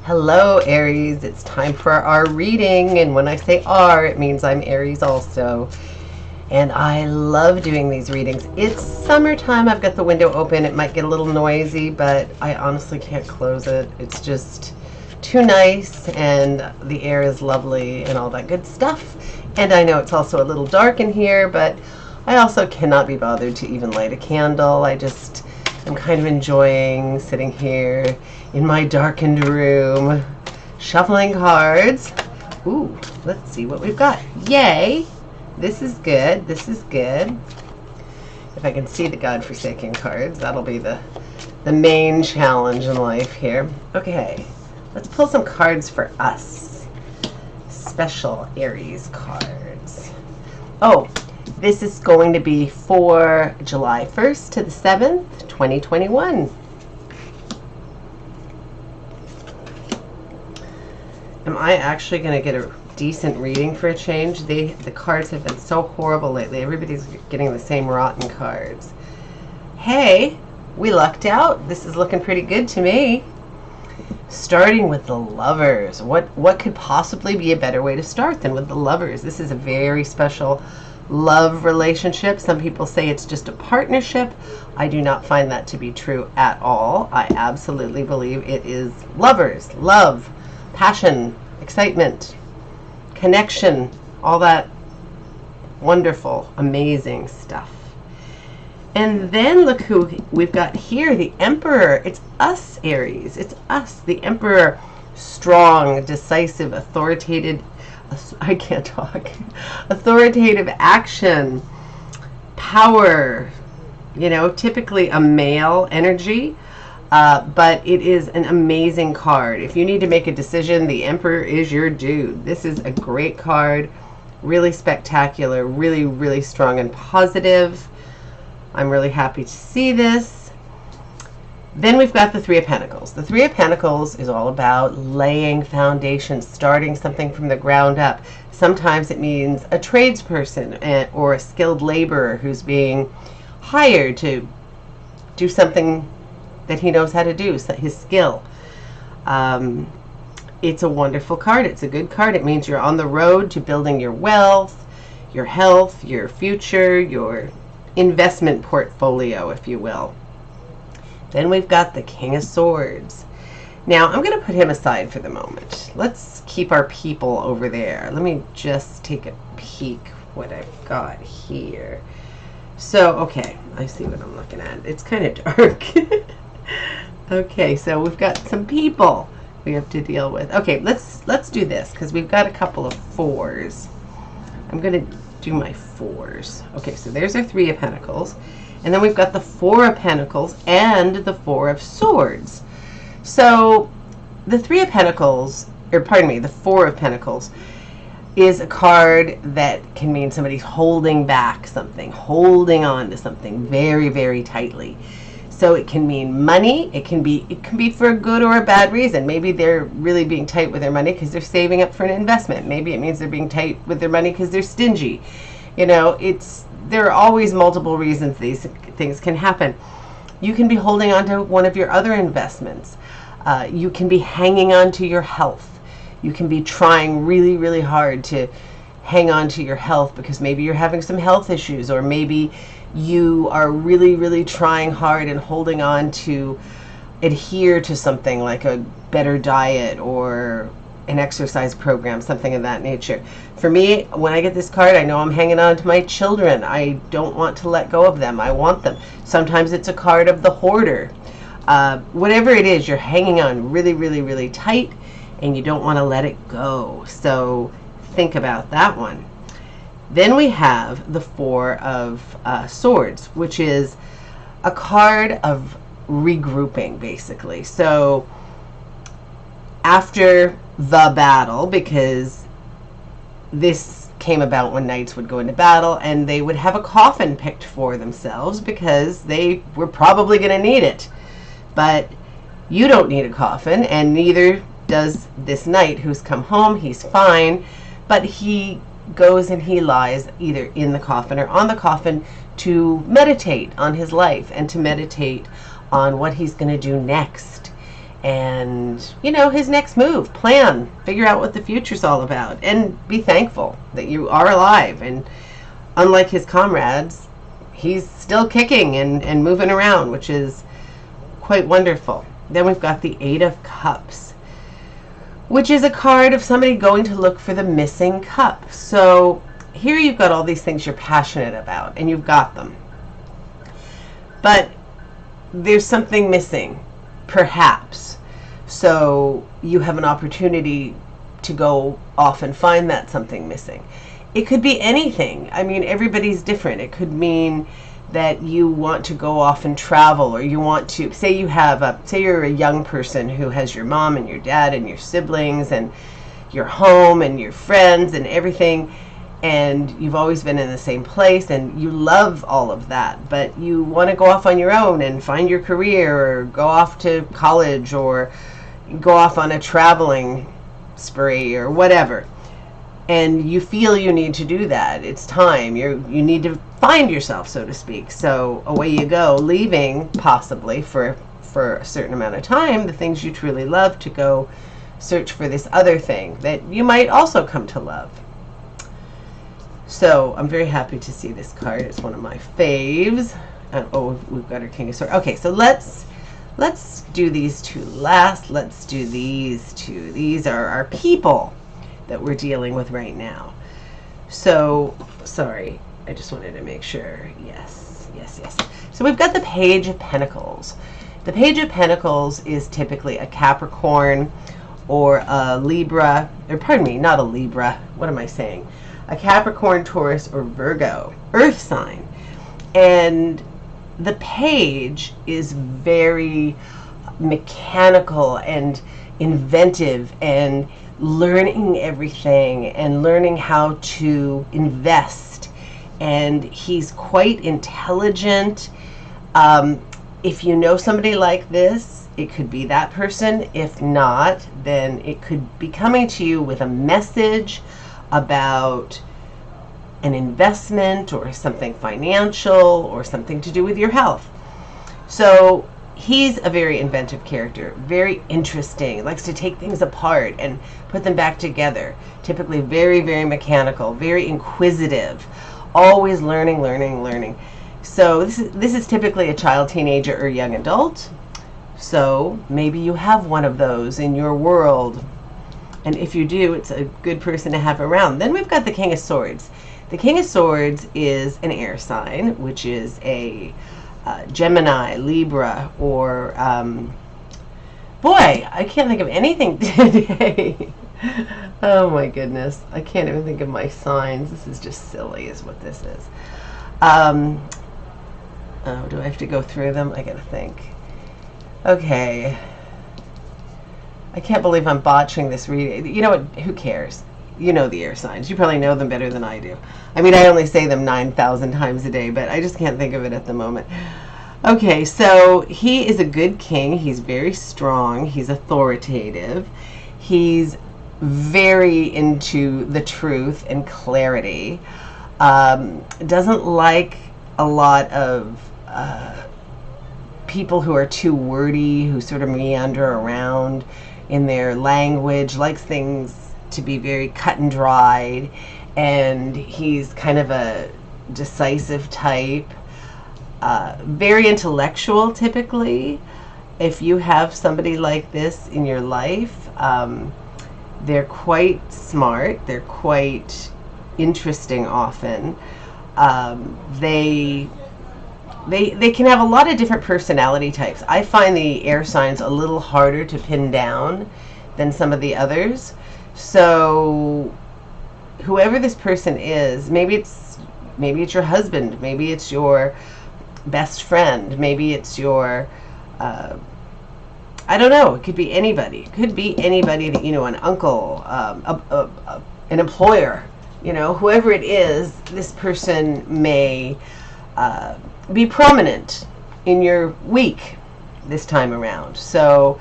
Hello, Aries. It's time for our reading, and when I say "our," it means I'm Aries also. And I love doing these readings. It's summertime. I've got the window open. It might get a little noisy, but I honestly can't close it. It's just too nice, and the air is lovely and all that good stuff. And I know it's also a little dark in here, but I also cannot be bothered to even light a candle. I'm kind of enjoying sitting here in my darkened room, shuffling cards. Ooh, let's see what we've got. Yay! This is good. This is good. If I can see the godforsaken cards, that'll be the main challenge in life here. Okay, let's pull some cards for us. Special Aries cards. Oh, this is going to be for July 1st to the 7th, 2021. Am I actually going to get a decent reading for a change? The cards have been so horrible lately. Everybody's getting the same rotten cards. Hey, we lucked out. This is looking pretty good to me. Starting with the Lovers. What could possibly be a better way to start than with the Lovers? This is a very special love relationship. Some people say it's just a partnership. I do not find that to be true at all. I absolutely believe it is lovers, love, passion, excitement, connection, all that wonderful, amazing stuff. And then look who we've got here, the Emperor. It's us, Aries. It's us, the Emperor. Strong, decisive, authoritative action, power, typically a male energy, but it is an amazing card. If you need to make a decision, the Emperor is your dude. This is a great card, really spectacular, really, really strong and positive. I'm really happy to see this. Then we've got the Three of Pentacles. The Three of Pentacles is all about laying foundations, starting something from the ground up. Sometimes it means a tradesperson or a skilled laborer who's being hired to do something that he knows how to do, his skill. It's a wonderful card. It's a good card. It means you're on the road to building your wealth, your health, your future, your investment portfolio, if you will. Then we've got the King of Swords. Now, I'm going to put him aside for the moment. Let's keep our people over there. Let me just take a peek what I've got here. So, okay, I see what I'm looking at. It's kind of dark. Okay, so we've got some people we have to deal with. Okay, let's do this because we've got a couple of fours. I'm going to do my fours. Okay, so there's our Three of Pentacles. And then we've got the Four of Pentacles and the Four of Swords. So the Three of Pentacles, or pardon me, the Four of Pentacles is a card that can mean somebody's holding back something, holding on to something very, very tightly. So it can mean money. It can be for a good or a bad reason. Maybe they're really being tight with their money because they're saving up for an investment. Maybe it means they're being tight with their money because they're stingy. There are always multiple reasons these things can happen. You can be holding on to one of your other investments. You can be hanging on to your health. You can be trying really, really hard to hang on to your health because maybe you're having some health issues, or maybe you are really, really trying hard and holding on to adhere to something like a better diet or an exercise program, something of that nature. For me, when I get this card, I know I'm hanging on to my children. I don't want to let go of them. I want them. Sometimes it's a card of the hoarder. Whatever it is, you're hanging on really, really, really tight, and you don't want to let it go. So think about that one. Then we have the Four of Swords, which is a card of regrouping, basically. So after the battle, because this came about when knights would go into battle and they would have a coffin picked for themselves because they were probably going to need it. But you don't need a coffin, and neither does this knight who's come home. He's fine, but he goes and he lies either in the coffin or on the coffin to meditate on his life and to meditate on what he's going to do next. and, you know, his next move, plan, figure out what the future's all about, and be thankful that you are alive. And unlike his comrades, he's still kicking and moving around, which is quite wonderful. Then we've got the Eight of Cups, which is a card of somebody going to look for the missing cup. So here you've got all these things you're passionate about, and you've got them. But there's something missing, perhaps. So you have an opportunity to go off and find that something missing. It could be anything. I mean, everybody's different. It could mean that you want to go off and travel, or you want to, say you're a young person who has your mom and your dad and your siblings and your home and your friends and everything, and you've always been in the same place and you love all of that, but you want to go off on your own and find your career, or go off to college, or go off on a traveling spree, or whatever. And you feel you need to do that. It's time. You need to find yourself, so to speak. So away you go, leaving possibly for a certain amount of time the things you truly love, to go search for this other thing that you might also come to love. So I'm very happy to see this card. It's one of my faves. Oh, we've got our King of Swords. Okay, so let's do these two last. Let's do these two. These are our people that we're dealing with right now. So, sorry, I just wanted to make sure. Yes. So we've got the Page of Pentacles. The Page of Pentacles is typically a Capricorn or a Libra, or pardon me, not a Libra. What am I saying? A Capricorn, Taurus, or Virgo, earth sign. And the Page is very mechanical and inventive, and learning everything and learning how to invest. And he's quite intelligent. If you know somebody like this, it could be that person. If not, then it could be coming to you with a message about an investment, or something financial, or something to do with your health. So he's a very inventive character, very interesting, likes to take things apart and put them back together. Typically very, very mechanical, very inquisitive, always learning. So this is typically a child, teenager, or young adult. So maybe you have one of those in your world. And if you do, it's a good person to have around. Then we've got the King of Swords. The King of Swords is an air sign, which is a Gemini, Libra, or boy, I can't think of anything today. Oh my goodness, I can't even think of my signs. This is just silly, is what this is. Oh, do I have to go through them? I gotta think. Okay, I can't believe I'm botching this reading. You know what? Who cares? You know the air signs. You probably know them better than I do. I mean, I only say them 9,000 times a day, but I just can't think of it at the moment. Okay, so he is a good king. He's very strong. He's authoritative. He's very into the truth and clarity. Doesn't like a lot of people who are too wordy, who sort of meander around in their language, likes things to be very cut and dried, and he's kind of a decisive type, very intellectual typically. If you have somebody like this in your life, they're quite smart, they're quite interesting often. They can have a lot of different personality types. I find the air signs a little harder to pin down than some of the others. So whoever this person is, maybe it's your husband, maybe it's your best friend, maybe it's your I don't know, it could be anybody. It could be anybody that you know, an uncle, an employer, you know, whoever it is. This person may be prominent in your week this time around. So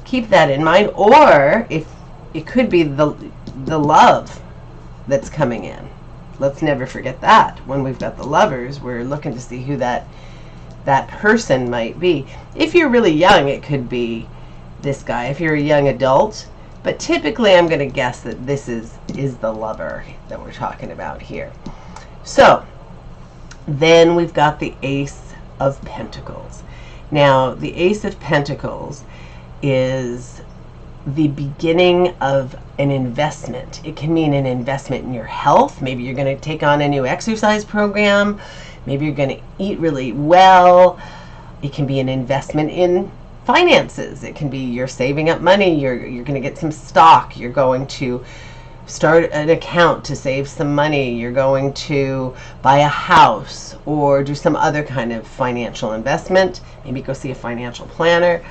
keep that in mind. Or if it could be the love that's coming in. Let's never forget that. When we've got the lovers, we're looking to see who that person might be. If you're really young, it could be this guy if you're a young adult. But typically I'm going to guess that this is the lover that we're talking about here. So then we've got the Ace of Pentacles. Now, the Ace of Pentacles is the beginning of an investment. It can mean an investment in your health. Maybe you're going to take on a new exercise program. Maybe you're going to eat really well. It can be an investment in finances. It can be you're saving up money. You're going to get some stock. You're going to start an account to save some money. You're going to buy a house or do some other kind of financial investment. Maybe go see a financial planner.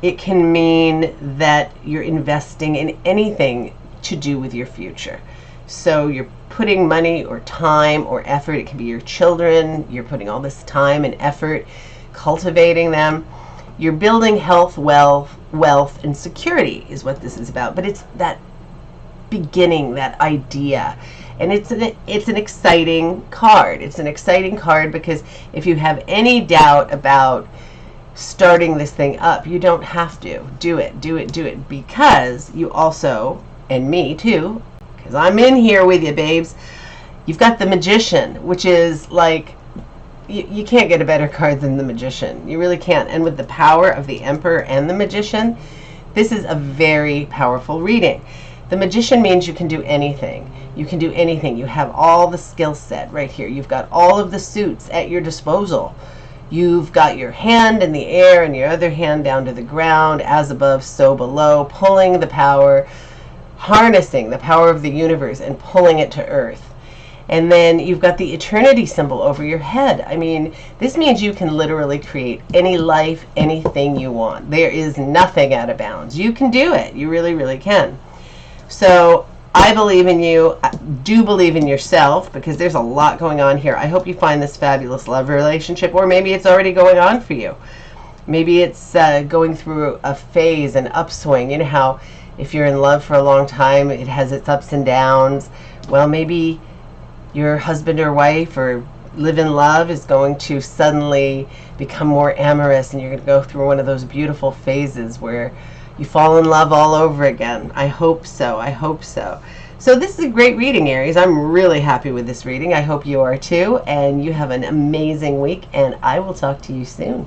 It can mean that you're investing in anything to do with your future. So you're putting money or time or effort. It can be your children. You're putting all this time and effort cultivating them. You're building health, wealth, and security is what this is about. But it's that beginning, that idea. And it's an exciting card. It's an exciting card because if you have any doubt about starting this thing up, you don't have to. Do it. Because you also, and me too, because I'm in here with you, babes, you've got the Magician, which is like, you can't get a better card than the Magician. You really can't. And with the power of the Emperor and the Magician, this is a very powerful reading. The Magician means you can do anything. You can do anything. You have all the skill set right here. You've got all of the suits at your disposal. You've got your hand in the air and your other hand down to the ground, as above, so below, pulling the power, harnessing the power of the universe and pulling it to earth. And then you've got the eternity symbol over your head. I mean, this means you can literally create any life, anything you want. There is nothing out of bounds. You can do it. You really, really can. So I believe in you. I do believe in yourself because there's a lot going on here. I hope you find this fabulous love relationship, or maybe it's already going on for you. Maybe it's going through a phase, an upswing. You know how if you're in love for a long time, it has its ups and downs. Well, maybe your husband or wife or live in love is going to suddenly become more amorous, and you're going to go through one of those beautiful phases where you fall in love all over again. I hope so. I hope so. So this is a great reading, Aries. I'm really happy with this reading. I hope you are too, and you have an amazing week, and I will talk to you soon.